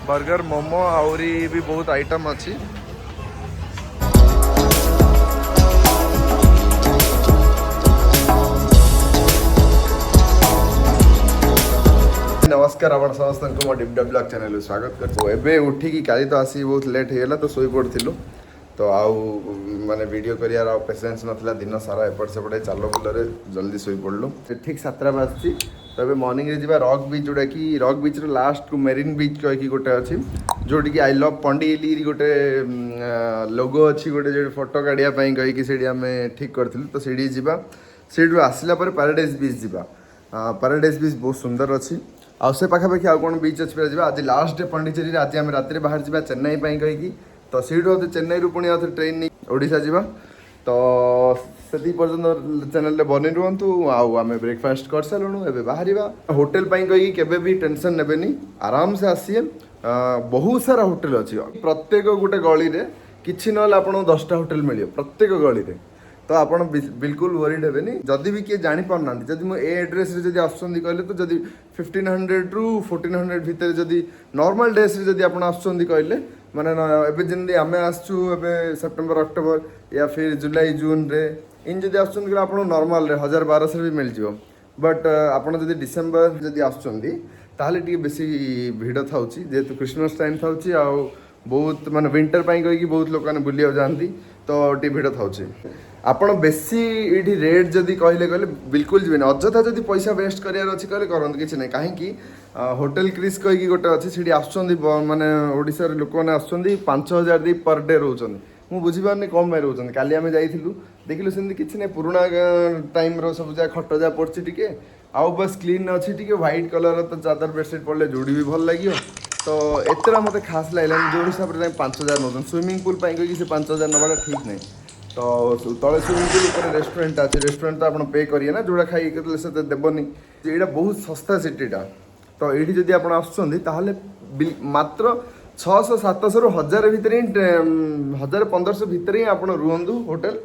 Burger momo आउरी भी बहुत आइटम अच्छी। नमस्कार आपण समस्त मो डिप ब्लॉग चैनल स्वागत कर उठिकी काली तो आसी बहुत लेट होगा तो शोई पड़ू तो आउ माने वीडियो करियार आ पेशेंस नथला दिन सारा एपट सेपटे चालो बुलरे जल्दी शोई पड़लु ठीक 7 बाजती तो ये मॉर्निंग रे जीवा रॉक बीच जोटा कि रॉक बीच रो लास्ट को मेरीन बीच कहि गोटे अछि जोटी कि आई लव पंडीली गोटे लोगो अछि गोटे जे फोटो काढिया पई कहि कि सेडी हमें ठीक करथिलु तो सेडी जीवा सेडी आसिला पर पैराडाइज बीच जीवा पैराडाइज बीच बहुत सुंदर अछि आ से पाखापाखि आ कौन बीच अच्छे जा आज लास्ट डे पंडिचेरी आज आम रात बाहर जा चेन्नई कहीं तो सीठू चेन्नई रू पुणी आउ ट्रेन नहीं ओडिशा जा तो से पर्यटन चैनल बनी रुहतु आम ब्रेकफास्ट कर सारूँ ए बाहर होटेल कहीं केवे भी टेंशन नेबेनी आराम से आसिए बहुत सारा होटेल अच्छी प्रत्येक गोटे गली में किसी ना आप 10टा होटेल मिले प्रत्येक गली में तो आप बिल्कुल वरीड हेनी जदि भी किए जापारना जदि मुझे एड्रेस जब आसुँच कहले तो जदि 1500 रू 1400 भितर जदि नॉर्मल डेज जदि आप कहले माने एबे जमी आम आसचु सेप्टेम्बर अक्टोबर या फिर जुलाई जून रे इन जदि आसुँच आप नॉर्मल 1000-1200 भी मिल जाव बट आपड़ जदि डिसेम्बर जदि आसुँच ताहले टी बेसी भिड़ था जेहेतु क्रिसमस टाइम था बहुत माने विंटर कहीं बहुत लोक मैंने बुलिया जाती तो टी भिड़ था आपण बेसी ये रेट जदि कहले कहले बिल्कुल जी अଯଥା जदि पैसा वेस्ट करार अच्छी कहले करते किसी ना कहीं होटेल क्रिस कहीं गोटे अच्छी सीढ़ी आसुँच माने ओडिशार लोक मैंने आसुँच 5000 दी पर डे रोचन मुझे बुझीपारे कम पाई रोचन काली आम जाइलु देखिलु सेमती किसी ना पुराणा टाइम रो सब जा खट जा पड़ी टी आउ बस क्लीन अच्छी टी व्हाइट कलर तो चादर बेडसीट पड़े जोड़ी भी भल लगे तो एतरा मत खास लगे जो हिसाब से 5000 नौ स्विमिंग पूल कहीं से 5000 नवाटा ठीक नहीं तो तले स्विमिंग पूल ऊपर रेस्टोरेंट अच्छे रेस्टोरेंट तो आप पे करिए ना जोड़ा खाई से देवनी यहाँ बहुत सस्ता सिटीटा तो ये जब आप आसुँच मात्र 600-700 रू 1000 भितर ही 1000-1500 भितर ही आप रुहतु होटेल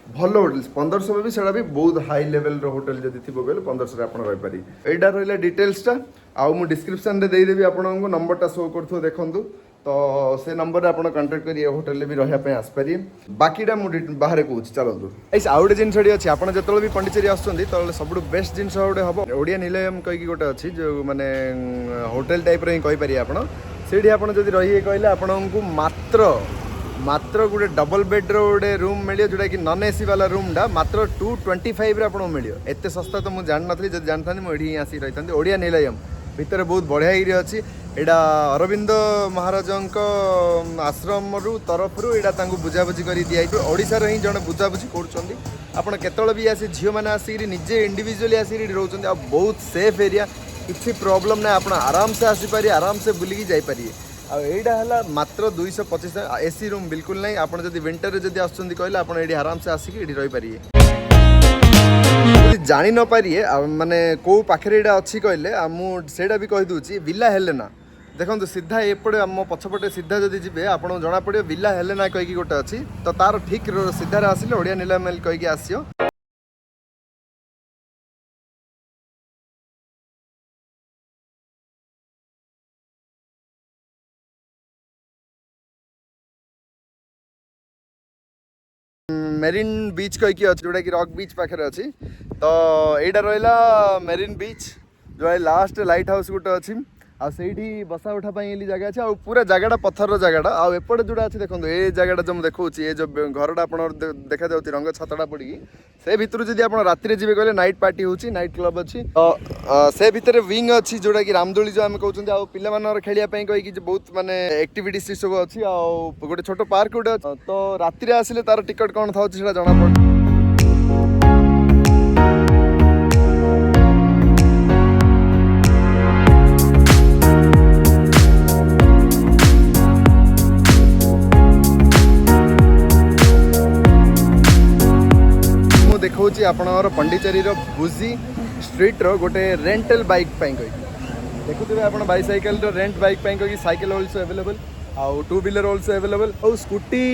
भल होटेल 1500 में भी सेटा भी बहुत हाई लेवल रो होटेल जब थी कहले 1500 आप रहीपर यहाँ रहा डिटेल्सटा आउ डिस्क्रिप्शन में देदेवी आपको नंबरटा शो कर देखूँ तो से नंबर आप कंटाक्ट करिए होटेल भी रही आसपारे बाकीटा मुझे बाहर कहूँ चलतु आउ गोटे जिन अच्छी आप जो भी पंडिचेरी आसुँच तो सब बेस्ट जिन गोटे हम ओडिया निलयम कहीं गोटे अच्छी जो मैंने होटेल टाइप रही कहीपर आपड़ी आप रही कहले आपको मात्र गोटे डबल बेड्र गोटे रूम मिले जोटा कि नन एसी वाला रूमटा मात्र 225 आपको मिले एत सस्ता तो मुझे जान नी जब जानता मुझे आसी रही था ओडिया निलयम भितर बहुत बढ़िया एरिया अच्छी यहाँ अरविंद महाराज आश्रम रु तरफ यहाँ बुझाबुझी कर दिखाई ओडिशार ही जड़े बुझाबुझी कर भी आसी झील मैंने आसिक निजे इंडिविजुअली आसिक रोच बहुत सेफ एरिया किसी प्रॉब्लम ना आप आराम से आसीपारे आराम से बुलिकी जापारे आईटा है मात्र 225 एसी रूम बिल्कुल नहीं आप विंटर जब आसुँच कहले आप आराम से आसिक ये रहीपारे जानी न पारे माने कौ पाखे अच्छी कहले मुझे भी कहीदे विला हेलेना देखो सीधा एपटे मो पछपटे सीधा जब जी आपको जना पड़े विला हेलेना कहीं गोटे अच्छी तो तार ठीक सीधार आसिले ओडिया निलयम कहीं आसियो मेरीन बीच कहीं अच्छी जोटा कि रॉक बीच पाखे अच्छी तो यहाँ रहा मेरीन बीच जो लास्ट लाइट हाउस गोटे अच्छी आईटी बसा उठा जगह अच्छे आ पूरा जगह पत्थर जगह आएपटे जोड़ा अच्छे देखो ये जगह जो देखा ये जो घरटा आप देखा रंग छतटा पड़ी से भितर जब आप रात जी कहले नाइट पार्टी होची नाइट क्लब अच्छी तो से भितर विंग अच्छी जोटा कि रामदोली जो आम कहते हैं पिलामान खेलियापाई कहीं बहुत माने एक्टिविटीज सब अच्छी गोटे छोट पार्क गोटे तो राति आसिले तार टिकट कौन था जना पड़े देखा आपणर पंडिचेरी भुजी स्ट्रीट रो गोटे रेंटल बाइक कहीं देखुए आप बाइसाइकेल रेंट बाइक कहीं साइकेल ऑल्सो अवेलेबल आउ 2 व्हीलर ऑल्सो अवेलेबल और स्कूटी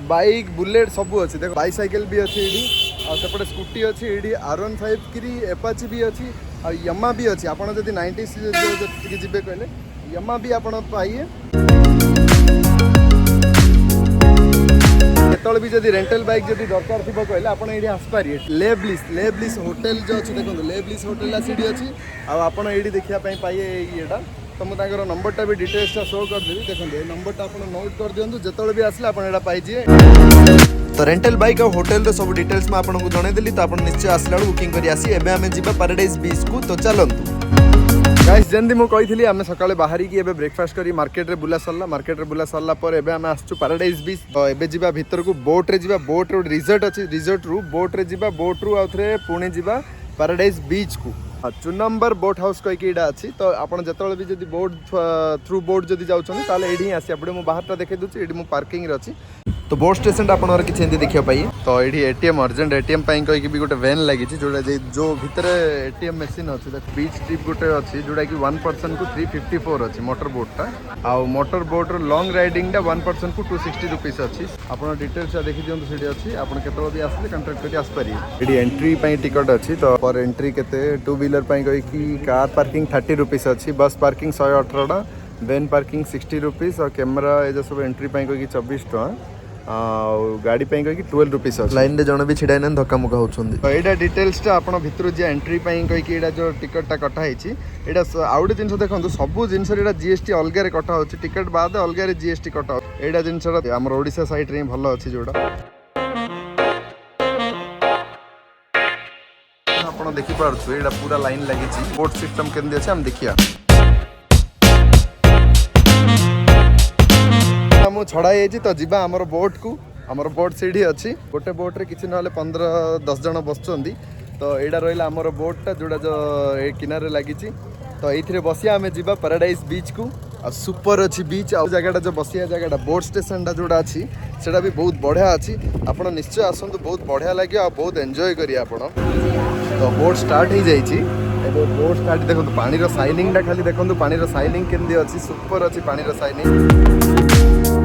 बाइक बुलेट सब अच्छी देख बाइसाइकेल भी अच्छी ये सेपटे स्कूटी अच्छी ये R15 की एपाची भी अच्छी आ यमा भी अच्छी आपड़ जब 90 जी कहले यमा भी आप पाइए। केतल भी जदि रेंटल बाइक जदि दरकार थी कहले आप ये आसपारे लेब्लिस होटेल जो अच्छी देखो लेब्लिस होटेल सीढ़ी अच्छी आप ये देखापी पाइए येटा तो मुझे नंबरटा भी डिटेल्सटा शो करदेवी देखते नंबरटा आप नोट कर दिखाँ जो भी आसले आप पाइए तो रेंटल बाइक और होटेल सब डिटेल्स में आपको जनईदेली तो आप निश्चय आसला बुकिंग कर आसी एबे आमे जिबा पैराडाइज बीच को तो चलतु गाइस जल्दी मुझे कही आम सका बाहर की ब्रेकफास्ट करी मार्केट रे बुला सरला पर एबे आमे आसचु पैराडाइज बीच तो एबे जिबा भीतर को बोट रे जिबा बोट रो रिजॉर्ट अच्छी रिजॉर्ट रु बोट रे जिबा बोट रु आउथरे पुणे जिबा पैराडाइज बीच को 2 नंबर बोट हाउस कहीकि यहाँ अच्छी तो आपड़ जो भी जब बोट थ्रू बोट जब जाऊँगे ये आसिया पड़े मुझे बाहर देखे दूसरी ये पार्किंग अच्छी तो बोट स्टेशन आप किसी देखा पाइए तो ये एटीएम अर्जेंट एटीएम कहीं भी गोटे वैन लगी जोटा जो भितर एटीएम मशीन अच्छी बीच ट्रिप गोटे अच्छी जोटा कि 1 पर्सन को 354 अच्छी मोटर बोटा आउ motor boat long riding 1 person को 260 रुपीस अच्छी आप डिटेल्स देखी दिखाँ से अच्छी आप भी आसले कंटाक्ट कर आसपारे ये एंट्री टिकट अच्छी तो पर एंट्री के 2 व्हीलर कहीं कार पार्किंग 30 रुपीस अच्छी बस पार्किंग 118 टा वैन पार्किंग 60 रुपीस और कैमेरा ये सब एंट्री कहीं 24 टଙ୍କା गाड़ी कहीं 12 रुपीस लाइन जन भी छिड़ा ना धक्का मुक्का होती तो यहाँ डिटेल्सटा आप भितर जी एंट्री कहीं जो टिकटा कटाई यहाँ आउ गए जिन देखो सब जिनस जीएसटी अलग कटा हो टिकट बाद अलग जीएसटी कटा यहाँ जिनसा आम ओडिशा साइड रे भल अच्छी जोड़ा आप देखिपे यहाँ पूरा लाइन लगी बोट सिस्टम केमती अच्छे आम देखिया मु छड़ाई तो जीवा आमर बोट को आमर बोट सीढ़ी अच्छी गोटे बोट्रे किसी ना 15-10 जन बसुँच तो यहाँ रहा आमर बोटा जोड़ा जो किनारे लगी तो ये बसिया आम जी पैराडाइज बीच को आ सुपर अच्छी बीच आ जगह जो बसिया जगह बोट स्टेशन जोड़ा अच्छी सेटा भी बहुत बढ़िया अच्छी आप निश्चय आसतु बहुत बढ़िया लगे आ बहुत एंजॉय करिए आप तो बोट स्टार्ट हो जाइए बोट स्टार्ट देखो पानी साइनिंग खाली देखो पानी साइनिंग केमती अच्छी सुपर अच्छी पानी साइनिंग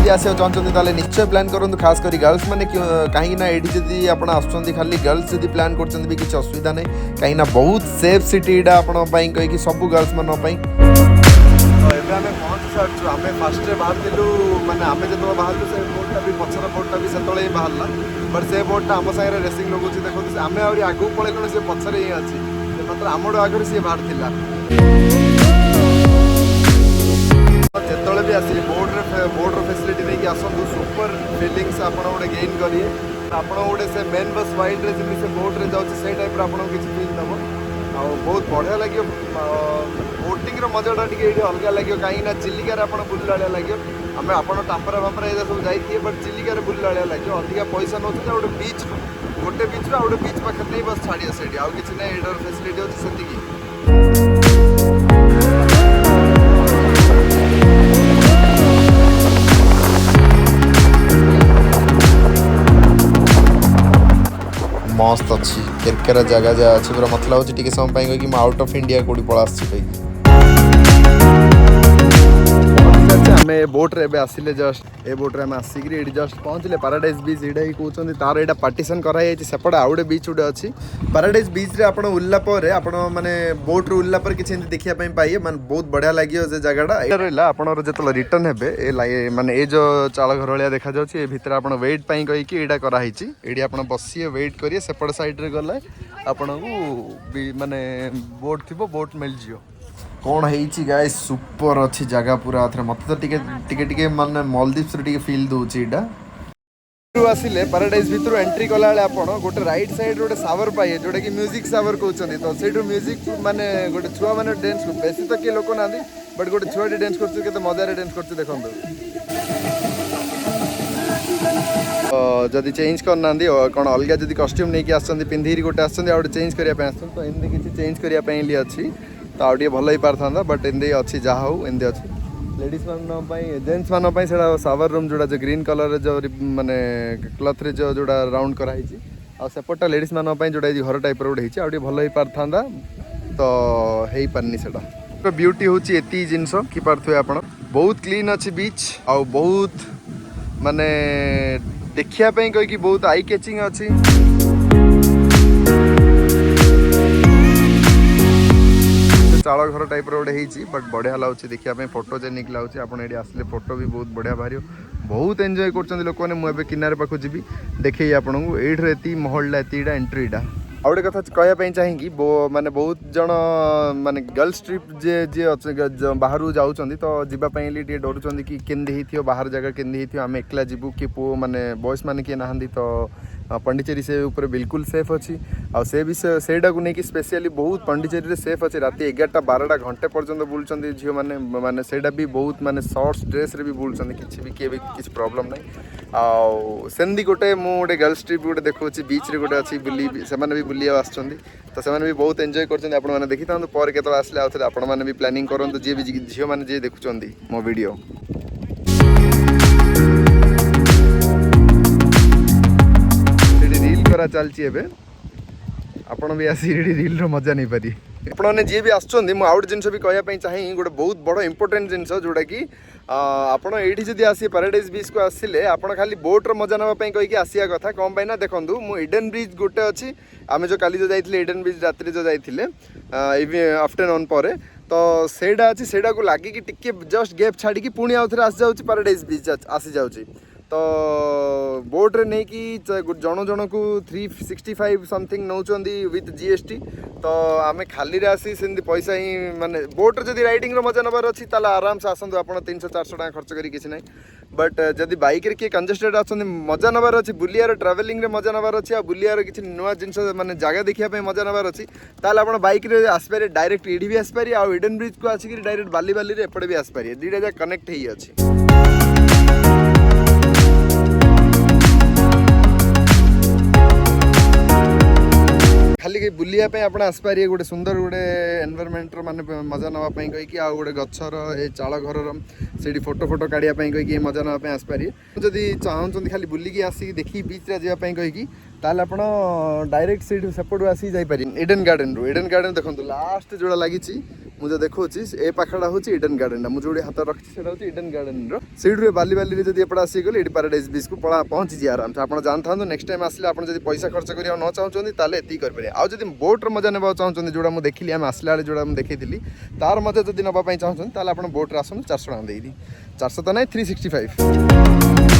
आसे चाहते निश्चय प्लान करूँ खास कर गर्ल्स मैंने कहीं ये जदि आप खाली गर्ल्स जब प्लान कर भी किसी असुविधा नहीं कहीं बहुत सेफ सिटी यहाँ आपंपाई कहीं सब गर्ल्स मान पहुँच सारी आम फास्ट बाहर माने आम जो बाहर से बोटा भी पचर बोटा भी से बाहर बट से बोटा आम सागर रेसिंग लगुच देखो आम आगे पलैलु सी पचर ही अच्छी मात्र आम आगे सी बाहर जिते भी आसिले बोर्ड फैसिलिटी नहीं आसतु सुपर फीलिंग्स आप गोटे गेन करिए आप गोटे से मेन बस वाइड रे जमी से बोट रे जाऊँ से टाइप आपको किसी फील दब आ बहुत बढ़िया लगे बोटिंग मजाटा टी अलग लगे कहीं चिलिकार आप बुलला लगे आम आप टापरा फापरा ये सब जाइए बट चिलिकार बुलला लगे अधिका पैसा नौ गोटे बीच गोटे बीच रू गोटे बीच पाखे नहीं बस छाड़िए से आउ कि ना ये फैसिलिटी अच्छी से मस्त अच्छी केरकेरा जगह जहाँ अच्छी पूरा मतलब होती टे समय कि आउट ऑफ इंडिया कौटी पड़ा आम बोट रे आसिले जस्ट ए बोट रे आसिक जस्ट पहुँचले पैराडाइज बीच यहाँ ही कहते तार यहाँ पार्टीशन कराई सेपटे आउ गए बीच गोटे अच्छी पैराडाइज बीच रे आप उल्ला मैंने बोट रू उल्ला किसी देखा पाइए माने बहुत बढ़िया लगे से जगहटा रहा आप जो रिटर्न हे माने ये जो चाल घर भाया देखा जाए भितर आप वेट कहीकि यहाँ कराई ये आप बसिए वेट करिए सेपट साइड रे गले आपन को माने बोट थी बोट मिल जाओ कौन है गाइस सुपर अच्छी जगह पूरा मत तो टिके माने मालदीव्स टिके फील दूची एटा आसिले पैराडाइज भितर एंट्री कला आप गोटे राइट साइड गोटे सावर पाइए जोटा कि म्यूजिक सावर कहते तो से म्यूजिक माने गोटे छुआ मैंने डांस बेसी तो किए लोक ना बट गोटे छुआटे डांस कर मजार डांस कर देखो जदि चेंज करना कौन अलग जब कस्ट्यूम नहीं आसती पिंधि गोटे आसते चेंज करने तो एमती किसी चेंज करने अच्छी तो आगे भल ही पार था बट एमती अच्छी जहाँ हो एमती अच्छी लेडीज मान जेन्ट्स मान सावर रूम जोड़ा जो ग्रीन कलर जो माने क्लथ रे जोड़ा राउंड कराई आ सेपटा लेडीज मान जोटा घर टाइप गोटे होती भल हो पार था तो हो पारनी से ब्यूटी हूँ ये जिनस कि पारे आप बहुत क्लीन अच्छी बीच आ बहुत माने देखापी कहीकि बहुत आई कैचिंग अच्छी चाल घर टाइप रोड होती बट बढ़िया लगे देखापी फोटोजेनिक लगे आप आसले फोटो भी बहुत बढ़िया बाहर बहुत एंजॉय कर लोक मैंने मुझे किनारे पाख जी देखे आपको ये महलटा एतिटा एंट्रीटा आ गए कथा कहवाई चाहिए माने बहुत जन माने गर्ल्स ट्रिप जे बाहर जाऊँ तो जीवाई डरुंच कि केमती बाहर जगह केमती आम एकला जीवु कि पु माने बॉयज माने किए ना तो पंडिचेरी से ऊपर बिल्कुल सेफ अच्छी आ से भी सेटा को लेकिन स्पेशली बहुत पंडिचेरी सेफ अच्छी रात 11-12 घंटे पर्यंत बुलूँ झील मैंने माने सेटा भी बहुत माने शॉर्ट्स ड्रेस रे भी बुलूँ किसी भी किए भी किसी प्रॉब्लम ना आमती गोटे मुझे गर्ल्स ट्रिप गोटे देखा बीच रे गोटे अच्छी बुली से भी बुलिया आसुँच तो से भी बहुत एंजॉय कर देखी था पर केत आसले आउ थे आपण भी प्लानिंग करूँ जी भी झील मैंने जी देखुं मो वीडियो करा चलती आपण भी आसी रील मजा नहीं पारी आपने जी भी आसुँच आउट जिनस भी कहवाई चाहिए गोटे बहुत बड़ इंपोर्टेंट जिनस जोटा कि आपड़ ये आसी पैराडाइज बीच को आसिले आप खाली बोट्र मजा नापी कहीकि आसिया कथा कौन पाई ना देखूँ मुझे इडेन ब्रिज गोटे अच्छी आम जो काली जो जाइए इडेन ब्रिज रात्रि जो जाइए आफ्टरनून पर तो सेटा अच्छी सेटा को लगिकी टिके जस्ट गैप छाड़ी पुणी आउ थे आसी जाऊँगी पैराडाइज बीच आसी जाऊँगी तो बोट्रे नहीं कि जन जन को 365 समथिंग नौचंदी विथ जीएसटी तो आम खाली आसी से पैसा ही माने बोट्रे जब राइडिंग मजा नबार अच्छी आराम से आसतु आप 300-400 टका खर्च करी किसी ना बट जदि बाइक किए कंजेस्टेड आसते मजा नबार अच्छी बुलियार ट्रावेलिंग रे मजा नबार अच्छी आ बुलियार किसी नुआ जिनस माने जगह देखा मजा नबार अच्छी ताल आप बाइक रे आसपारे डायरेक्ट इडी भी आसपारे आ इडेन ब्रिज को आसिक डायरेक्ट बाली बाली एपटे भी आसपारे दुईटा जगह कनेक्ट ही अच्छी खाली बुलियापी आप आसपारे गोटे सुंदर गोटे एनवायरमेंटर माने मजा नापी कहीकि आ गोटे गचर ए चाल घर से फोटो फोटो काढ़ापी कहीकि मजा नापी आसपारे जदि चाहते खाली बुलिकी आसिक देखी बीच रे जावाई कहीकि ताल आप डायरेक्ट से सेपटू आसी जापर इडेन गार्डन देखो लास्ट जोड़ा लगी मुझे देखा ए पाखा हूँ इडेन गार्डन मुझे जो हाथ रखी से इडेन गार्डन से बाली बाली जब एपटे आसीगले ये पैराडाइज बीच को पहुँची जी आराम से आप जानता नेक्स्ट टाइम आसले आप पैसा खर्च करने न चाहते ताले ये करेंगे आउ जब बोट्र मजा ना चाहते जोड़ा मुझे देखिली आम आसला बेले जोड़ा मुझे देखी तार मजा जब नापी चाहते ताले आप बोट्रे आसतु 400 टका देदी 400 तो ना 365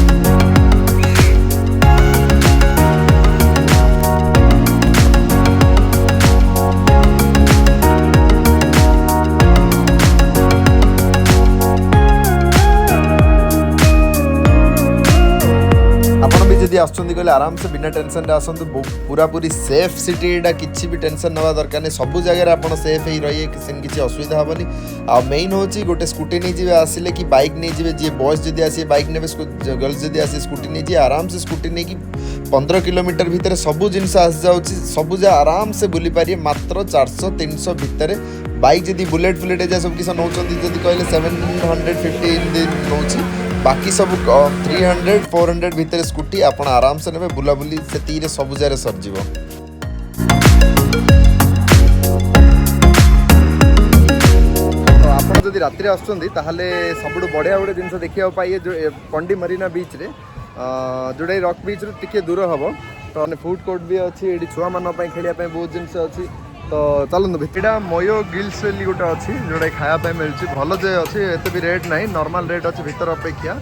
जदि आसुँच आराम से बिना टेंशन रे आसतु पूरा पूरी सेफ सिटी किसी भी टेंशन ना दरकार नहीं सब जगह आप सेफ ही रहिए किसी असुविधा हेनी आ मेन हूँ गोटे स्कूटी नहीं जी आसिले कि बाइक नहीं जी जी बॉयज जदि आसी बाइक ने गर्ल्स जदि आसी स्कूटी नहीं जी आराम से स्कूटी नहीं कि 15 किलोमीटर भितर सबू जिन आसी जाऊँ सबू जा आराम से बुली पारे मात्र 400-300 भितर बाइक जदि बुलेट फुलेट जा सब किस नौ कहले 750 नौ बाकी सब 300-400 भितर स्कूटी आप आराम से ने बुलाबुली से सब जगह सरज तो आप जदि राति आसुँच सब बढ़िया गोटे जिन देखा पाइए जो पंडी मरीना बीच रे जोटा रॉक बीच रू टिके दूर हम तो फूड कोर्ट भी अच्छी ये छुआ मान खेलने बहुत जिन अच्छी तो चलते भिड़ा मयो गिल्स गोटे अच्छी जोटा खायापी मिलूँ भल जे अच्छी एत भी रेट ना नॉर्मल रेट अच्छी भितर अपेक्षा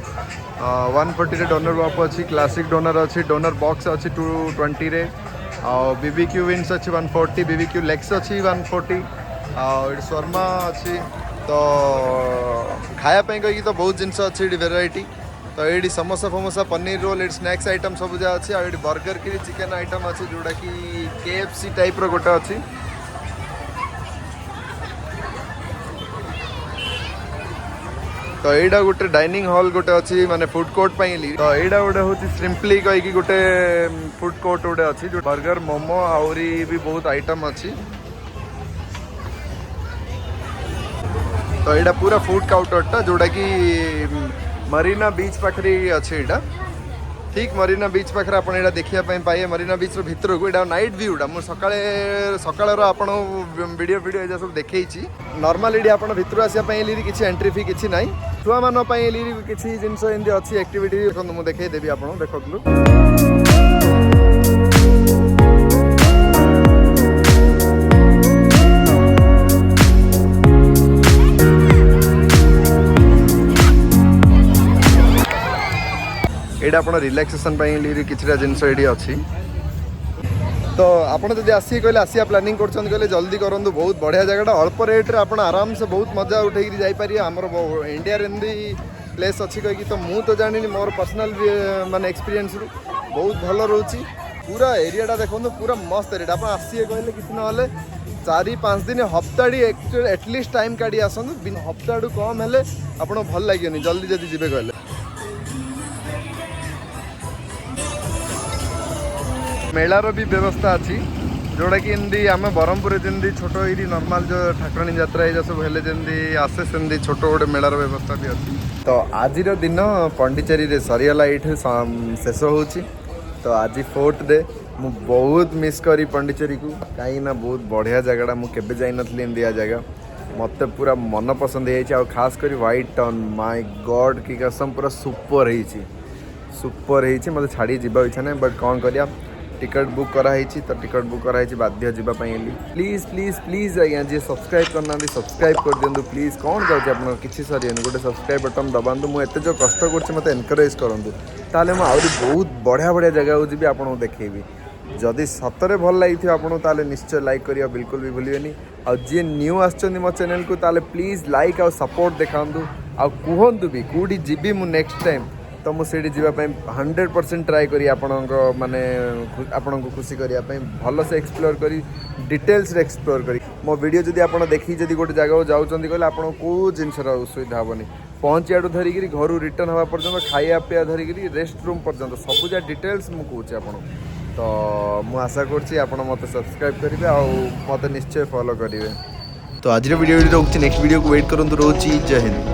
140 डोनर बॉक्स अच्छी क्लासिक डोनर अच्छी डोनर बॉक्स अच्छी 220 रे बीबीक्यू विंग्स अच्छी 140 बीबीक्यू लेग्स अच्छी 140 शर्मा अच्छी तो खायापी कहीकि तो बहुत जिनस अच्छी वेराइटी तो ये समोसा फमोसा पनीर रोल ये स्नैक्स आइटम सब जगह अच्छी आ बर्गर की चिकेन आइटम अच्छी जोटा कि KFC टाइप रो गोटे अच्छी तो यहाँ गोटे डाइनिंग हॉल गोटे अच्छी माने फूड कोर्ट पाइली तो यहाँ गोटे हूँ सिंपली कहीकि गोटे फूड कोर्ट गोटे अच्छी जो बर्गर मोमो आहरी भी बहुत आइटम अच्छी तो यहाँ पूरा फूड काउंटरटा जोटा कि मरीना बीच पाखे अच्छे यहाँ ठीक मरीना बीच पाखे आप देखा पाए मरीना बीच भितर को नाइट व्यूटा मुझे सकाल आपण वीडियो वीडियो सब देखी नॉर्मल ये आप भितर आसापी किसी एंट्री फी किसी ना छुआ मान किसी जिन अच्छी एक्टिविटी देखो मुझे देखदेवी आप देखु यहाँ आप रिलैक्सेशन किसी जिनस ये अच्छी तो आपड़ जब आसिए कहले आसिया प्लानिंग कर जल्दी करूँ बहुत बढ़िया जगह अल्प रेट्रे आप आराम से बहुत मजा उठे जापर आमर इंडिया एमती प्लेस अच्छी कहीकि तो मुझे तो जानी मोर पर्सनल माने एक्सपीरियंस रू बहुत भल रोचे पूरा एरियाटा देखो पूरा मस्त एरिया आप आसिए कहले किसी ना 4-5 दिन हफ्ताड़ी एटलिस्ट टाइम काढ़ी आसतु हफ्ताड़ू कम हेले आपको भल लगे जल्दी जल्दी जी कहले मेलार भी व्यवस्था अच्छी जोड़ा कि एमती आम ब्रह्मपुर जमी छोट ये नॉर्मल जो ठाकुराणी यात्रा ये सब हेले जमी आसे सेमती छोट गोटे मेलार व्यवस्था भी अच्छी तो आज दिन पंडिचेरी सरीगला ये शेष हो तो आज 4th डे मु बहुत मिस करी पंडिचेरी को कहीं बहुत बढ़िया जगह मुझे जाइनथली इंडिया जगह मत पूरा मन पसंद है खास कर व्हाइट टाउन माय गॉड की कसम पूरा सुपर है मत छाड़ी जावा इच्छा ना बट कौन करिया टिकट बुक कराई तो टिकट बुक कराई बाध्य जावाई प्लीज प्लीज प्लीज आज्ञा जी सब्सक्राइब करना सब्सक्राइब कर दिंतु प्लीज कौन जाऊँगी आप किसी सर गोटे सब्सक्राइब बटन दबातु मुझे जो कष्ट कर एनकरेज करूँ ताले मुझे बहुत बढ़िया बढ़िया जगह को जी आपको देखी जदि सतरे भल लगी आपको ताले निश्चय लाइक करिया बिल्कुल भी भूलिए आ जी न्यू आसछन मो चैनल को ताले प्लीज लाइक आ सपोर्ट देखातु आ कहतु भी कौटी जीवी मु नेक्स्ट टाइम तो मुझे जावाई 100% ट्राए करी माने आपण को खुशी करने भल से एक्सप्लोर करी डिटेल्स एक्सप्लोर करी मो वीडियो जदि आप देखी जदि गोटे जगह जाऊँगी कहले आपको कौ जिनसर असुविधा हेनी पहुँचाड़ू धरिकी घर रिटर्न हवा पर्यंत खाया पीया धरिकी रेस्ट रूम पर्यंत सब जगह डिटेल्स मुझे आपको तो मु आशा कर मत सब्सक्राइब करेंगे आ मत निश्चय फॉलो करेंगे तो आज वीडियो रोचे नेक्स्ट वीडियो को वेट करूँ रोची जय हिंद।